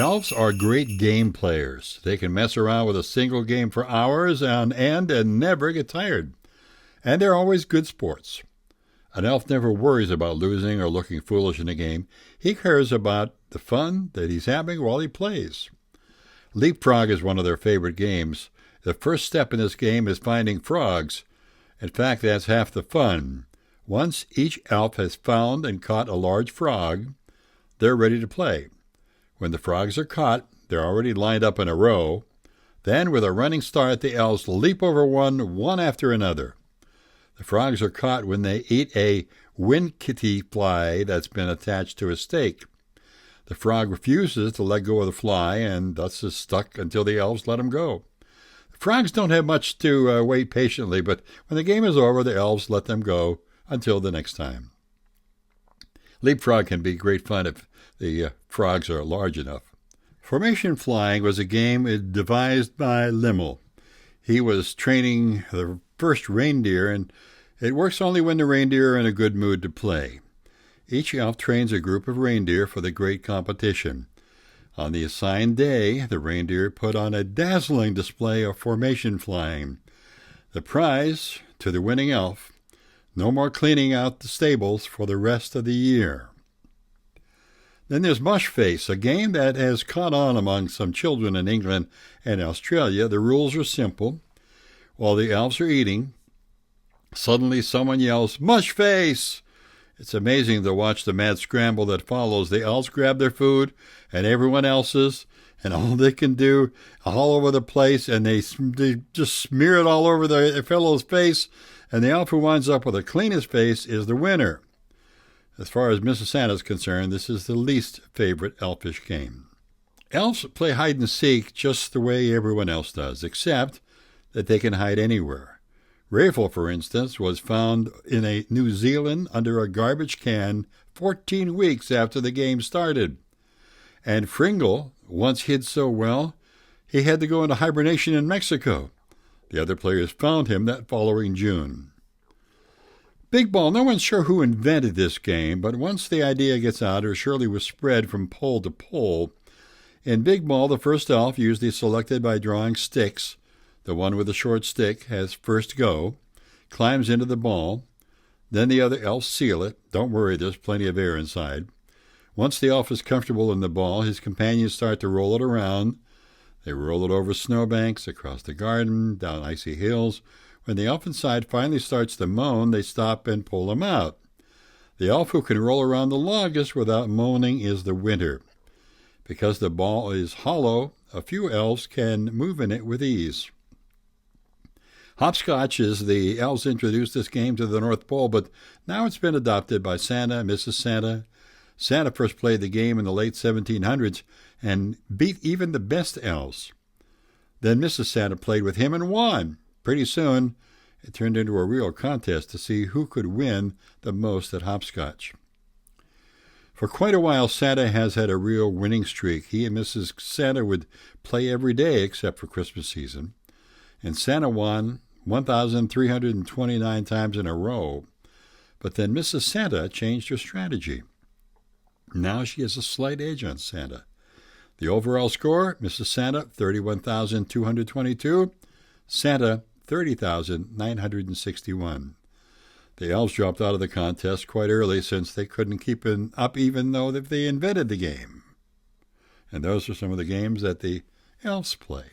Elves are great game players. They can mess around with a single game for hours on end and never get tired. And they're always good sports. An elf never worries about losing or looking foolish in a game. He cares about the fun that he's having while he plays. Leapfrog is one of their favorite games. The first step in this game is finding frogs. In fact, that's half the fun. Once each elf has found and caught a large frog, they're ready to play. When the frogs are caught, they're already lined up in a row. Then, with a running start, the elves leap over one after another. The frogs are caught when they eat a winkety fly that's been attached to a stake. The frog refuses to let go of the fly and thus is stuck until the elves let him go. The frogs don't have much to wait patiently, but when the game is over, the elves let them go until the next time. Leapfrog can be great fun if the frogs are large enough. Formation flying was a game devised by Limmel. He was training the first reindeer, and it works only when the reindeer are in a good mood to play. Each elf trains a group of reindeer for the great competition. On the assigned day, the reindeer put on a dazzling display of formation flying. The prize to the winning elf: no more cleaning out the stables for the rest of the year. Then there's Mush Face, a game that has caught on among some children in England and Australia. The rules are simple. While the elves are eating, suddenly someone yells, "Mush Face!" It's amazing to watch the mad scramble that follows. The elves grab their food and everyone else's, and all they can do all over the place, and they just smear it all over their fellow's face, and the elf who winds up with the cleanest face is the winner. As far as Mrs. Santa is concerned, this is the least favorite elfish game. Elves play hide-and-seek just the way everyone else does, except that they can hide anywhere. Raffle, for instance, was found in New Zealand under a garbage can 14 weeks after the game started. And Fringle once hid so well, he had to go into hibernation in Mexico. The other players found him that following June. Big Ball, no one's sure who invented this game, but once the idea gets out, it surely was spread from pole to pole. In Big Ball, the first elf, usually selected by drawing sticks, the one with the short stick has first go, climbs into the ball. Then the other elves seal it. Don't worry, there's plenty of air inside. Once the elf is comfortable in the ball, his companions start to roll it around. They roll it over snowbanks, across the garden, down icy hills. When the elf inside finally starts to moan, they stop and pull him out. The elf who can roll around the longest without moaning is the winner. Because the ball is hollow, a few elves can move in it with ease. Hopscotch is the elves introduced this game to the North Pole, but now it's been adopted by Santa, Mrs. Santa. Santa first played the game in the late 1700s and beat even the best elves. Then Mrs. Santa played with him and won. Pretty soon, it turned into a real contest to see who could win the most at hopscotch. For quite a while, Santa has had a real winning streak. He and Mrs. Santa would play every day except for Christmas season. And Santa won 1,329 times in a row. But then Mrs. Santa changed her strategy. Now she has a slight edge on Santa. The overall score, Mrs. Santa, 31,222. Santa, 30,961. The elves dropped out of the contest quite early since they couldn't keep it up even though they invented the game. And those are some of the games that the elves play.